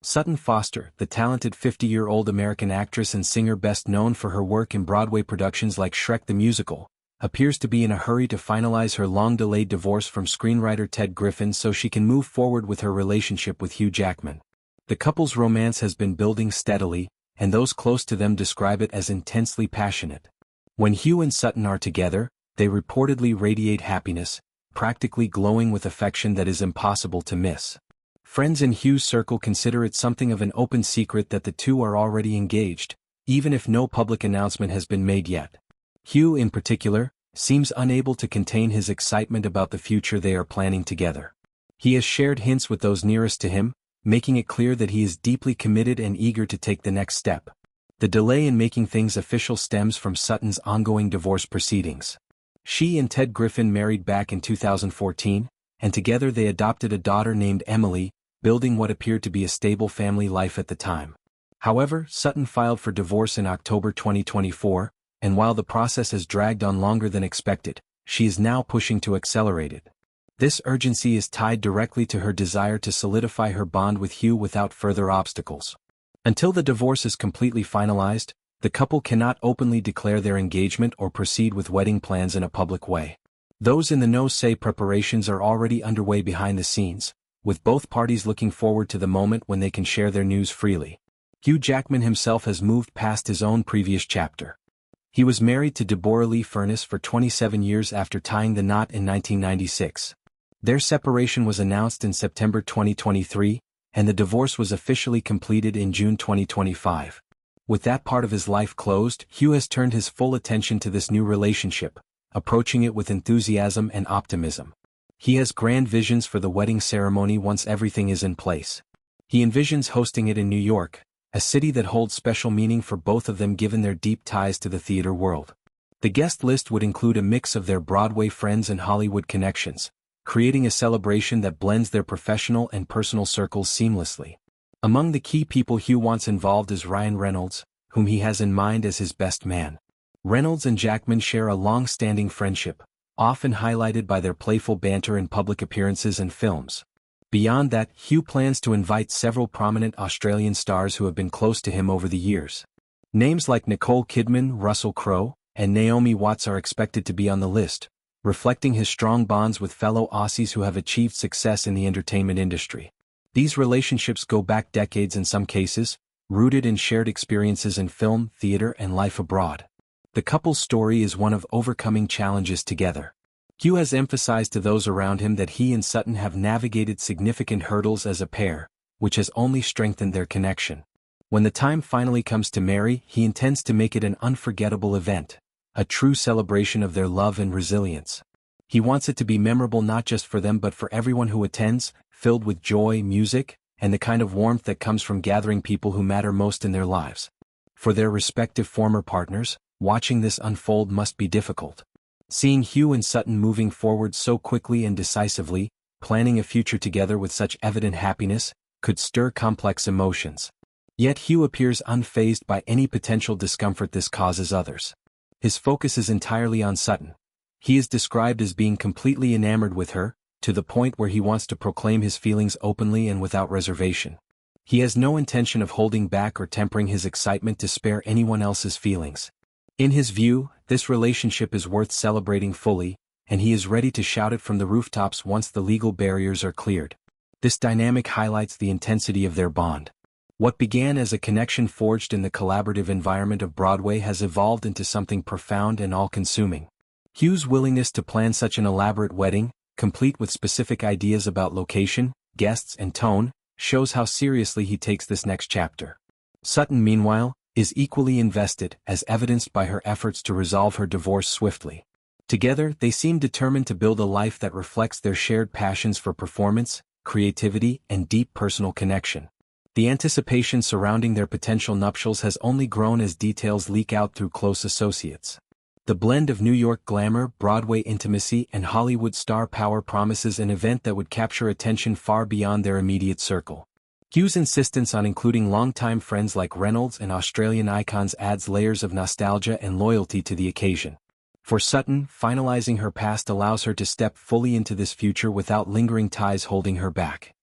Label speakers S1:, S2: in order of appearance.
S1: Sutton Foster, the talented 50-year-old American actress and singer best known for her work in Broadway productions like Shrek the Musical, appears to be in a hurry to finalize her long-delayed divorce from screenwriter Ted Griffin so she can move forward with her relationship with Hugh Jackman. The couple's romance has been building steadily, and those close to them describe it as intensely passionate. When Hugh and Sutton are together, they reportedly radiate happiness, practically glowing with affection that is impossible to miss. Friends in Hugh's circle consider it something of an open secret that the two are already engaged, even if no public announcement has been made yet. Hugh, in particular, seems unable to contain his excitement about the future they are planning together. He has shared hints with those nearest to him, making it clear that he is deeply committed and eager to take the next step. The delay in making things official stems from Sutton's ongoing divorce proceedings. She and Ted Griffin married back in 2014, and together they adopted a daughter named Emily, building what appeared to be a stable family life at the time. However, Sutton filed for divorce in October 2024, and while the process has dragged on longer than expected, she is now pushing to accelerate it. This urgency is tied directly to her desire to solidify her bond with Hugh without further obstacles. Until the divorce is completely finalized, the couple cannot openly declare their engagement or proceed with wedding plans in a public way. Those in the know say preparations are already underway behind the scenes, with both parties looking forward to the moment when they can share their news freely. Hugh Jackman himself has moved past his own previous chapter. He was married to Deborah Lee Furness for 27 years after tying the knot in 1996. Their separation was announced in September 2023, and the divorce was officially completed in June 2025. With that part of his life closed, Hugh has turned his full attention to this new relationship, approaching it with enthusiasm and optimism. He has grand visions for the wedding ceremony once everything is in place. He envisions hosting it in New York, a city that holds special meaning for both of them given their deep ties to the theater world. The guest list would include a mix of their Broadway friends and Hollywood connections, creating a celebration that blends their professional and personal circles seamlessly. Among the key people Hugh wants involved is Ryan Reynolds, whom he has in mind as his best man. Reynolds and Jackman share a long-standing friendship, often highlighted by their playful banter in public appearances and films. Beyond that, Hugh plans to invite several prominent Australian stars who have been close to him over the years. Names like Nicole Kidman, Russell Crowe, and Naomi Watts are expected to be on the list, reflecting his strong bonds with fellow Aussies who have achieved success in the entertainment industry. These relationships go back decades in some cases, rooted in shared experiences in film, theater, and life abroad. The couple's story is one of overcoming challenges together. Hugh has emphasized to those around him that he and Sutton have navigated significant hurdles as a pair, which has only strengthened their connection. When the time finally comes to marry, he intends to make it an unforgettable event, a true celebration of their love and resilience. He wants it to be memorable not just for them but for everyone who attends, filled with joy, music, and the kind of warmth that comes from gathering people who matter most in their lives. For their respective former partners, watching this unfold must be difficult. Seeing Hugh and Sutton moving forward so quickly and decisively, planning a future together with such evident happiness, could stir complex emotions. Yet Hugh appears unfazed by any potential discomfort this causes others. His focus is entirely on Sutton. He is described as being completely enamored with her, to the point where he wants to proclaim his feelings openly and without reservation. He has no intention of holding back or tempering his excitement to spare anyone else's feelings. In his view, this relationship is worth celebrating fully, and he is ready to shout it from the rooftops once the legal barriers are cleared. This dynamic highlights the intensity of their bond. What began as a connection forged in the collaborative environment of Broadway has evolved into something profound and all-consuming. Hugh's willingness to plan such an elaborate wedding, complete with specific ideas about location, guests, and tone, shows how seriously he takes this next chapter. Sutton, meanwhile, is equally invested, as evidenced by her efforts to resolve her divorce swiftly. Together, they seem determined to build a life that reflects their shared passions for performance, creativity, and deep personal connection. The anticipation surrounding their potential nuptials has only grown as details leak out through close associates. The blend of New York glamour, Broadway intimacy, and Hollywood star power promises an event that would capture attention far beyond their immediate circle. Hugh's insistence on including longtime friends like Reynolds and Australian icons adds layers of nostalgia and loyalty to the occasion. For Sutton, finalizing her past allows her to step fully into this future without lingering ties holding her back.